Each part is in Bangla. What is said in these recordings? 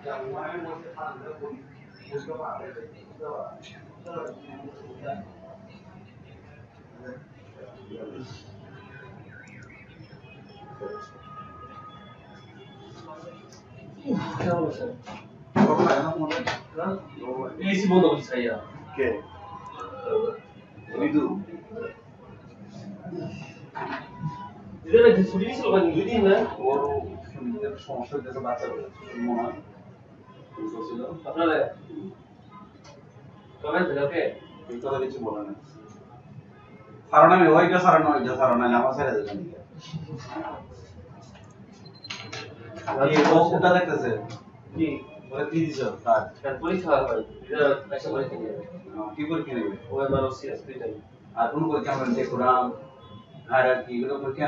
কেমন আছেন? এসি বন্ধ করছি ভাইয়া। কে? মৃদু। দিদার ভাই ছুটি ছিল মানে 2 দিন না? ওর সমস্যা হচ্ছে বাচ্চাদের মনে হয় ছিল। আপনারা কবে থেকে এই কথা কিছু বলে না। কারণ আমি ওইটা সারানো আমার ছেড়ে দেবেন। ওটা দেখতেছে কি ওরা কি দিছো কাজ কাল পরীক্ষা হয় দিদার পয়সা পরীক্ষা নিয়ে কি পরীক্ষা নেবে ওই মানব সিএস দুইটাই আর কোন পরীক্ষা আমরা দেখলাম আর কি এগুলো পরীক্ষা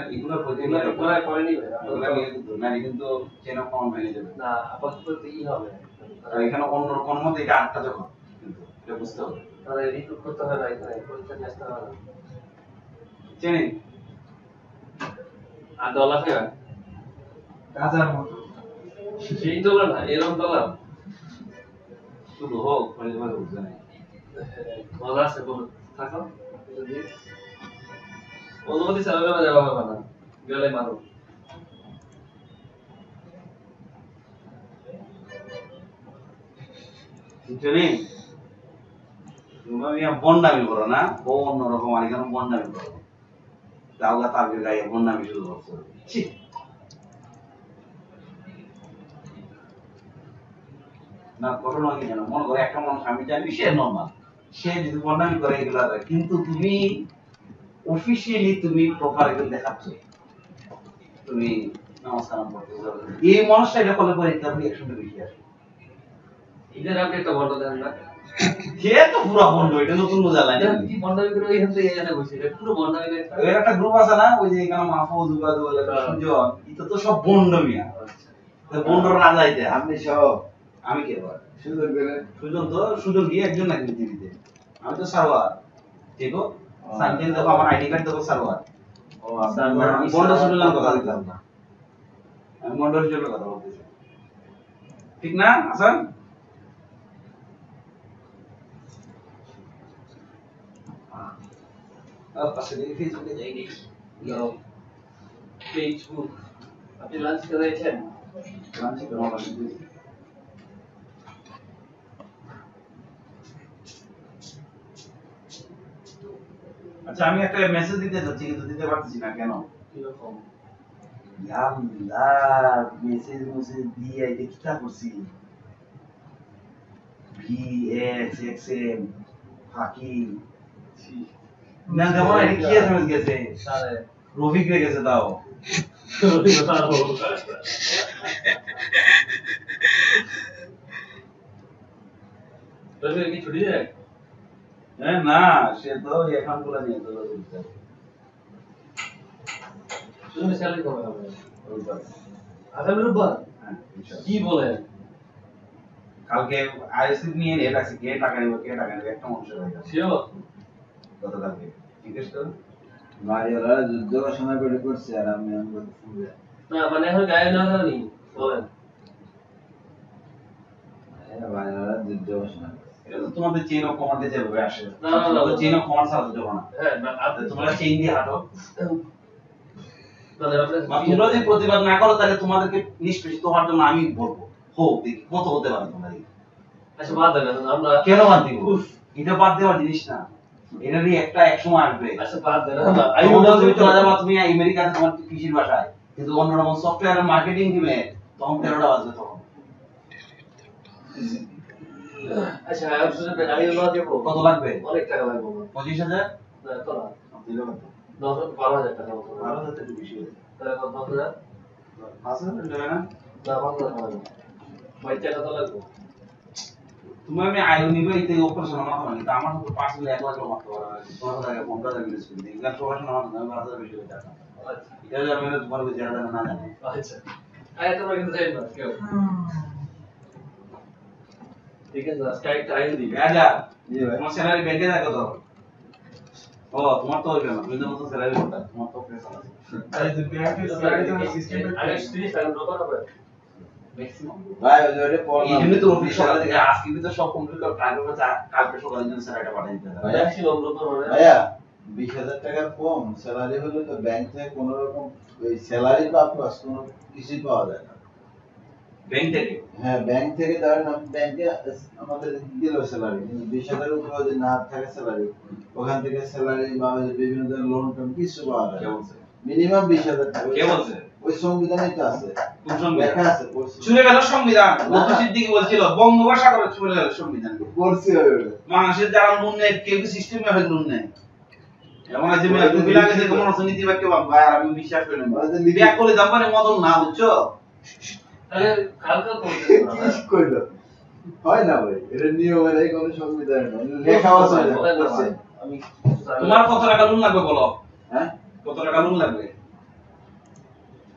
ওরা করেনি ভাই ওগুলো নিয়ে না কিন্তু চেন অফ কমন মেনে যাবে না আপাতত ই হবে আর এখানে অন্য কোন মতে এটা আটটা যখন কিন্তু এটা বুঝতে হবে তাহলে রিক্রুট করতে হবে না এখানে পরীক্ষা দিয়ে আসতে হবে না চেনি আর ডলার ফেরা কাজার মতো সেই ডলার না এরকম ডলার শুধু হোক মানে বুঝতে নাই মজা আছে বল থাকো অনুমতি চালাবে না যাওয়া হবে না গেলে মারো চেনি তুমি বন্ডামি করো না ও অন্যরকম আর এখানে বন্ডামি করো তাওগা তাবির গায়ে বন্ডামি শুরু করছো না ঘটনা কি জানো মনে করো একটা মানুষ আমি জানি সে নর্মাল সে যদি বন্ডামি করে এগুলা কিন্তু তুমি অফিসিয়ালি তুমি প্রপার এগুলো দেখাচ্ছ তুমি নমস্কার করতেছো এই মানুষটা এটা ফলো করে আপনি 100টা বেশি আসে ঈদের আপনি একটা বন্ধ দেন না কে তো পুরো বন্ধ এটা নতুন মজা লাগে কি বন্ধ করে এখান থেকে এখানে বসে এটা পুরো বন্ধ হয়ে এর একটা গ্রুপ আছে না ওই যে এখানে মাহফুজ উবাদ বলে সুজন এটা তো সব বন্ধ মিয়া তো বন্ধ না যাইতে আপনি সব আমি কে বল সুজন কি একজন নাকি পৃথিবীতে আমি তো সারওয়ার ঠিক আছে সাইকেল দেখো আমার আইডি কার্ড দেখো সারওয়ার ও আপনার বন্ধ সুজনের কথা বললাম না আমি মন্ডলের জন্য কথা বলতেছি ঠিক না আসান পাশে দেখি ফেসবুকে যাইনি ফেসবুক আপনি লাঞ্চ করেছেন লাঞ্চ করো পাশে আচ্ছা আমি একটা মেসেজ দিতে যাচ্ছি কিন্তু দিতে পারতেছি না কেন কিরকম আল্লাহ মেসেজ দিয়ে এটা কি করছি ভি এক্স এক্স এম ফাকি না দেখো এটা কি এসএমএস গেছে সারে রফিক রে গেছে দাও রফিক কি ছুটি যায় হ্যাঁ না সে তো এখন গুলো নিয়ে তো তুমি স্যালারি কবে হবে আগামী রোববার কি বলেন কালকে আইএসসি নিয়ে নেট আছে কে টাকা নেবে একটা মানুষের হয়ে গেছে শিওর গতকালকে জিজ্ঞেস করো মারিওরা যুদ্ধ ঘোষণা করে করছে আর আমি না মানে এখন গায়ে না জানি বলেন মারিওরা যুদ্ধ ঘোষণা এটা তো তোমাদের চেইন অফ কমান্ডে যেভাবে আসে না চেইন অফ কমান্ড ছাড়া যাবে না হ্যাঁ না আপনি তোমরা চেইন দিয়ে হাঁটো মানে আপনি তোমরা যদি প্রতিবাদ না করো তাহলে তোমাদেরকে নিষ্পেষিত হওয়ার জন্য আমি বলবো হোক দেখি কত হতে পারে তোমরা আচ্ছা বাদ দেন আমরা কেন বাদ দিব এটা বাদ দেওয়ার জিনিস না এটারই একটা এক সময় আসবে আচ্ছা বাদ দেন আমি বলবো তুমি চলে যাবা তুমি আমেরিকাতে তোমার কৃষির বাসায় কিন্তু অন্যরকম সফটওয়্যার আর মার্কেটিং টিমে তখন 13টা বাজবে তখন আচ্ছা আমি না দেব কত লাগবে অনেক টাকা লাগবে 25,000 না তো না দিলে কত 12,000 টাকা মতো 12,000 টাকা বেশি হয়ে তাহলে কত 10,000 5,000 দেবে না না 5,000 টাকা লাগবে ভাই টাকা তো লাগবে তুমি আমি আয়ু নিবে এই অপারেশন আমার মানে আমার তো 5 মিনিট 1 লাখ মাত্র তোমার টাকা 15,000 ইনভেস্ট করে দিই গান প্রফেশন আমার না 12,000 বেশি হয়ে টাকা আচ্ছা এটা আমি না তোমার কাছে জানা না জানি আচ্ছা আয় তোমরা কিন্তু যাই না কেউ ঠিক আছে স্কাই টাইম দিই রাজা জি ভাই তোমার স্যালারি ব্যাংকে থাকে তো ও তোমার তো হইবে না তুমি তো মত স্যালারি কোটা তোমার তো প্রেসার আছে আরে যে ব্যাংকে স্যালারি তো সিস্টেমটা আগে 30 টাকা ড্রপ হবে ম্যাক্সিমাম ভাই ওই যে ওটা এই পড়লাম জন্য তো অফিস সকাল থেকে আজকে তো সব কমপ্লিট করে টাইম হবে কালকে সকালে যেন স্যার পাঠিয়ে দিতে হবে ভাইয়া, ম্যাক্সিমাম রকম মানে ভাইয়া 20,000 টাকার কম স্যালারি হলে তো ব্যাংক থেকে কোনো রকম ওই স্যালারি বা প্লাস কোনো কিছুই পাওয়া যায় না। ব্যাংক থেকে হ্যাঁ ব্যাংক থেকে ধরেন আমি ব্যাংকে আমাদের দিল স্যালারি কিন্তু 20,000 উপরে যদি না থাকে স্যালারি ওখান থেকে স্যালারি বা ওই যে বিভিন্ন ধরনের লোন টোন কিছু পাওয়া যায় কে বলছে মিনিমাম 20,000 টাকা। কে বলছে ওই সংবিধানে তো আছে, কোন সংবিধান লেখা আছে, পড়ছি ছুঁড়ে গেল সংবিধান না। লতা সিদ্দিকী বলছিল বঙ্গোপসাগরে ছুঁড়ে গেল সংবিধান পড়ছি ওইটা। মানুষের যারা লোন নেয় কেউ সিস্টেমে হবে লোন নেয় এমন আছে মেয়ে তুমি লাগে যে কোন অর্থনীতি বা কেউ ভাই আর আমি বিশ্বাস করি না ওরা যে লিখে বিয়া করে দাম মানে মদন না বুঝছো তাহলে কালকে করতে কি কইলো হয় না ভাই এটা নিয়মের এই কোনো সংবিধান না লেখা আছে ওইটা, পড়ছি। আমি তোমার কত টাকা লোন লাগবে বলো হ্যাঁ কত টাকা লোন লাগবে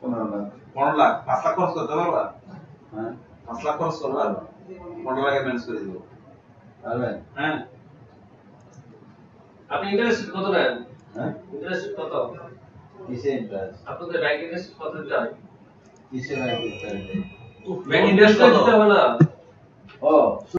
15 লাখ 15 লাখ 5 লাখ খরচ করতে পারবা হ্যাঁ 5 লাখ খরচ করবা 15 লাখে ম্যানেজ করে দিব পারবেন হ্যাঁ আপনি ইন্টারেস্ট কত নেন হ্যাঁ ইন্টারেস্ট কত কিসে ইন্টারেস্ট আপনাদের ব্যাংক ইন্টারেস্ট কত যায় কিসে নাই করতে ব্যাংক ইন্টারেস্ট কত দিতে হবে না ও